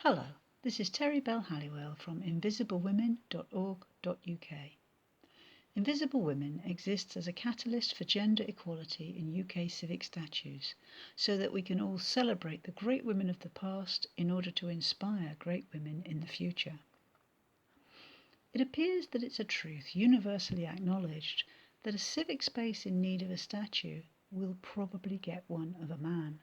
Hello, this is Terri Bell-Helliwell from invisiblewomen.org.uk. Invisible Women exists as a catalyst for gender equality in UK civic statues, so that we can all celebrate the great women of the past in order to inspire great women in the future. It appears that it's a truth universally acknowledged that a civic space in need of a statue will probably get one of a man,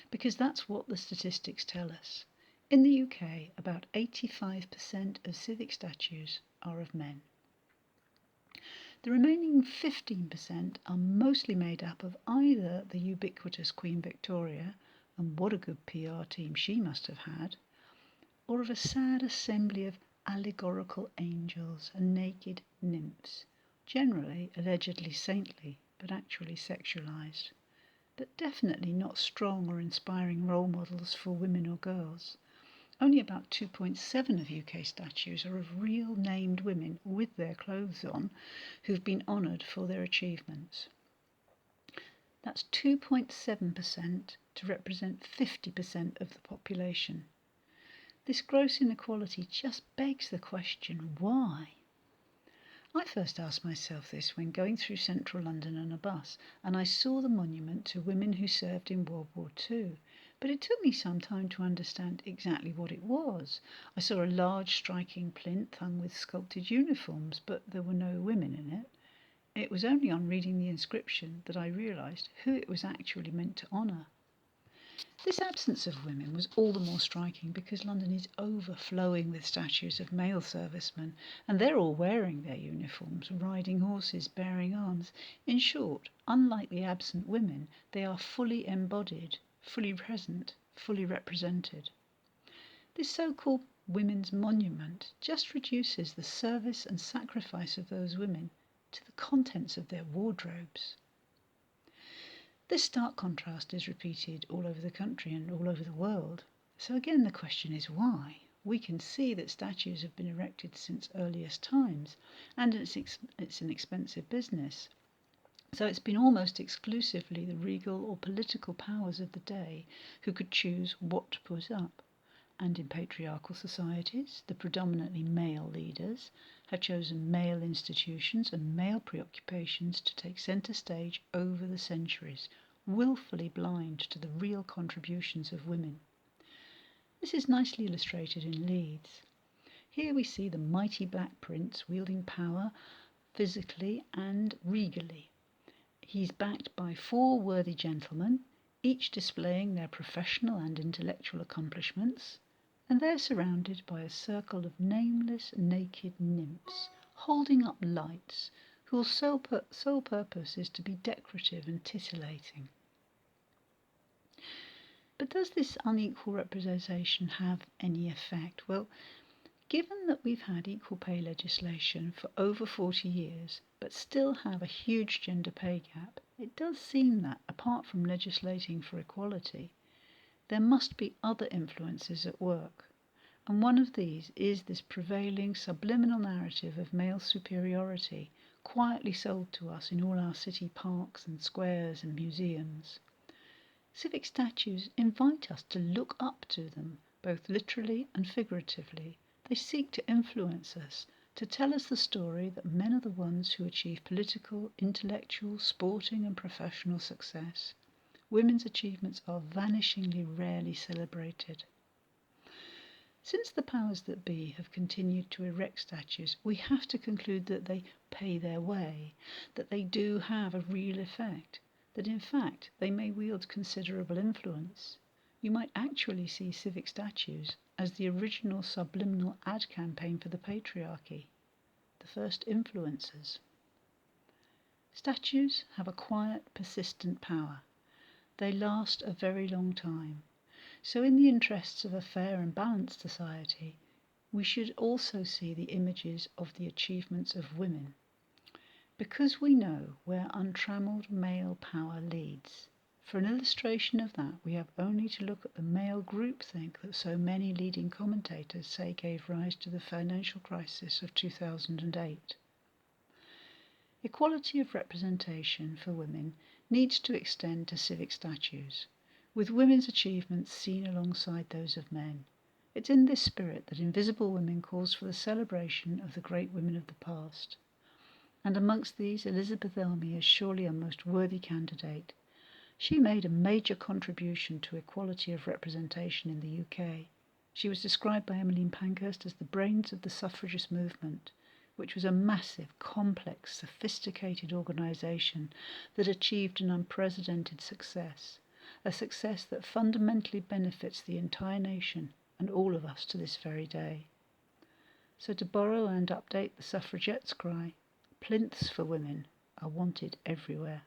because that's what the statistics tell us. In the UK, about 85% of civic statues are of men. The remaining 15% are mostly made up of either the ubiquitous Queen Victoria, and what a good PR team she must have had, or of a sad assembly of allegorical angels and naked nymphs, generally allegedly saintly, but actually sexualised, but definitely not strong or inspiring role models for women or girls. Only about 2.7 of UK statues are of real named women with their clothes on who've been honoured for their achievements. That's 2.7% to represent 50% of the population. This gross inequality just begs the question, why? I first asked myself this when going through central London on a bus, and I saw the monument to women who served in World War II. But it took me some time to understand exactly what it was. I saw a large striking plinth hung with sculpted uniforms, but there were no women in it. It was only on reading the inscription that I realised who it was actually meant to honour. This absence of women was all the more striking because London is overflowing with statues of male servicemen, and they're all wearing their uniforms, riding horses, bearing arms. In short, unlike the absent women, they are fully embodied, fully present, fully represented. This so-called women's monument just reduces the service and sacrifice of those women to the contents of their wardrobes. This stark contrast is repeated all over the country and all over the world. So again the question is why? We can see that statues have been erected since earliest times, and it's an expensive business. So it's been almost exclusively the regal or political powers of the day who could choose what to put up. And in patriarchal societies, the predominantly male leaders have chosen male institutions and male preoccupations to take centre stage over the centuries, wilfully blind to the real contributions of women. This is nicely illustrated in Leeds. Here we see the mighty Black Prince wielding power physically and regally. He's backed by 4 worthy gentlemen, each displaying their professional and intellectual accomplishments, and they're surrounded by a circle of nameless naked nymphs, holding up lights, whose sole purpose is to be decorative and titillating. But does this unequal representation have any effect? Well, given that we've had equal pay legislation for over 40 years, but still have a huge gender pay gap, it does seem that, apart from legislating for equality, there must be other influences at work. And one of these is this prevailing subliminal narrative of male superiority, quietly sold to us in all our city parks and squares and museums. Civic statues invite us to look up to them, both literally and figuratively. They seek to influence us, to tell us the story that men are the ones who achieve political, intellectual, sporting and professional success. Women's achievements are vanishingly rarely celebrated. Since the powers that be have continued to erect statues, we have to conclude that they pay their way, that they do have a real effect, that in fact they may wield considerable influence. You might actually see civic statues as the original subliminal ad campaign for the patriarchy, the first influencers. Statues have a quiet, persistent power. They last a very long time. So in the interests of a fair and balanced society, we should also see the images of the achievements of women, because we know where untrammelled male power leads. For an illustration of that, we have only to look at the male groupthink that so many leading commentators say gave rise to the financial crisis of 2008. Equality of representation for women needs to extend to civic statues, with women's achievements seen alongside those of men. It's in this spirit that Invisible Women calls for the celebration of the great women of the past. And amongst these, Elizabeth Elmy is surely a most worthy candidate. She made a major contribution to equality of representation in the UK. She was described by Emmeline Pankhurst as the brains of the suffragist movement, which was a massive, complex, sophisticated organisation that achieved an unprecedented success, a success that fundamentally benefits the entire nation and all of us to this very day. So to borrow and update the suffragettes' cry, plinths for women are wanted everywhere.